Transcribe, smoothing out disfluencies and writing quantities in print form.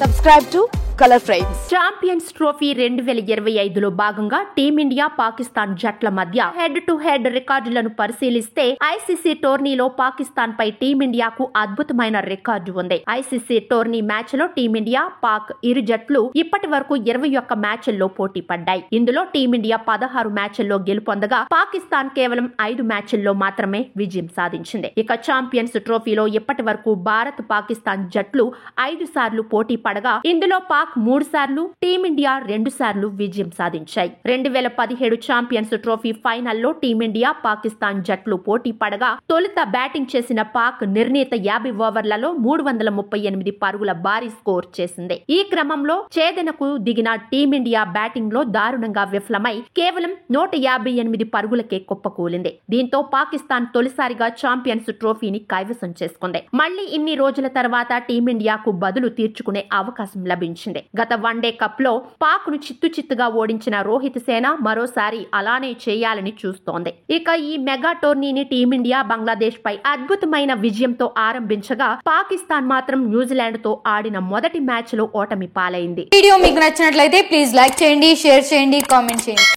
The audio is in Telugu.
Subscribe to Color Frames. Champions trophy 2025లో భాగంగా టీమిండియా పాకిస్తాన్ జట్ల మధ్య హెడ్ టు హెడ్ రికార్డులను పరిశీలిస్తే ఐసీసీ టోర్నీలో పాకిస్తాన్ పై టీమిండియాకు అద్భుతమైన రికార్డు ఉంది. ఐసీసీ టోర్నీ మ్యాచ్ లో టీమిండియా పాక్ ఇరు జట్లు ఇప్పటి వరకు 21 మ్యాచ్ల్లో పోటీ పడ్డాయి. ఇందులో టీమిండియా 16 మ్యాచ్ల్లో గెలుపొందగా పాకిస్తాన్ కేవలం 5 మ్యాచ్ల్లో మాత్రమే విజయం సాధించింది. ఇక ఛాంపియన్స్ ట్రోఫీలో ఇప్పటి వరకు భారత్ పాకిస్తాన్ జట్లు 5 సార్లు పోటీ పడగా ఇందులో పాక్ 3 సార్లు, టీమిండియా 2 సార్లు విజయం సాధించాయి. 2017 ఛాంపియన్స్ ట్రోఫీ ఫైనల్లో టీమిండియా పాకిస్తాన్ జట్లు పోటీ పడగా తొలుత బ్యాటింగ్ చేసిన పాక్ నిర్ణీత 50 ఓవర్లలో 338 పరుగుల భారీ స్కోర్ చేసింది. ఈ క్రమంలో ఛేదనకు దిగిన టీమిండియా బ్యాటింగ్ లో దారుణంగా విఫలమై కేవలం 158 పరుగులకే కుప్పకూలింది. దీంతో పాకిస్తాన్ తొలిసారిగా ఛాంపియన్స్ ట్రోఫీని కైవసం చేసుకుంది. మళ్లీ ఇన్ని రోజుల తర్వాత టీమిండియాకు బదులు తీర్చుకునే అవకాశం లభించింది. గత వన్డే కప్ లో పాక్ ను చిత్తుగా ఓడించిన రోహిత్ సేన మరోసారి అలానే చేయాలని చూస్తోంది. ఇక ఈ మెగా టోర్నీని టీమిండియా బంగ్లాదేశ్ పై అద్భుతమైన విజయంతో ఆరంభించగా పాకిస్తాన్ మాత్రం న్యూజిలాండ్ తో ఆడిన మొదటి మ్యాచ్ లో ఓటమి పాలైంది. వీడియో మీకు నచ్చినట్లయితే ప్లీజ్ లైక్ చేయండి, షేర్ చేయండి, కామెంట్ చేయండి.